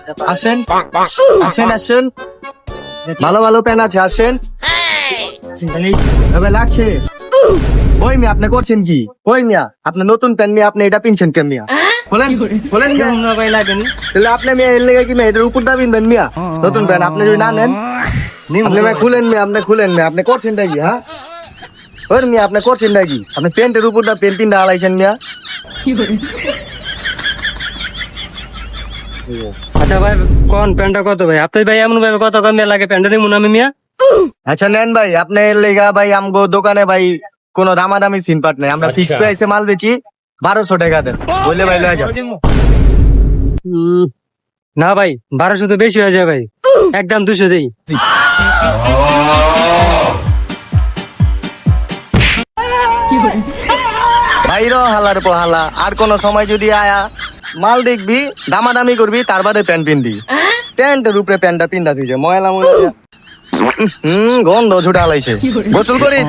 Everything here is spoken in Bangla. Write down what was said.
আসেন আসেন আসেন, ভালো ভালো প্যান আছে, আসেন। এবার লাগছে ওই মিয়া, আপনি করছেন কি? ওই মিয়া, আপনি নতুন প্যান নিয়ে আপনি এটা পিনছেন কেন মিয়া? বলেন বলেন মিয়া। ভাই লাগেনি তাহলে আপনি মিয়া এর লেগে কি মিয়া এটার উপর দাবিন মিয়া? নতুন প্যান আপনি যদি না নেন, আপনি মিয়া খুলেন মিয়া, আপনি খুলেন মিয়া, আপনি করছেন কি? হ্যাঁ ওই মিয়া, আপনি করছেন কি? আপনি প্যান্টের উপর দা প্যান্ট পিন আলাইছেন মিয়া। আচ্ছা ভাই কোন প্যান্টটা কত ভাই? আপনি ভাই এমন ভাবে কত কম লাগে প্যান্টটা দিমু না আমি মিয়া? আচ্ছা নেন ভাই, আপনি এর লেগা ভাই আমগো দোকানে ভাই কোনো দামাদামি সিন পাট নাই, আমরা ফিক্স প্রাইসে মাল বেচি 1200 টাকা দেন, বললে ভাই লয়ে যাও। না ভাই 1200 তো বেশি হয়ে যায় ভাই, একদম 200 দেই। ভাইরো হালার পোহালা, আর কোন সময় যদি আয়া মাল দেখবি দামাদামি করবি, তার বাদে প্যান্ট পিনবি। প্যান্টের উপরে প্যান্টটা পিন্ডা দিছে ময়লা ময়লা, গন্ধ ঝুটা লাইছে। গোসল করিস?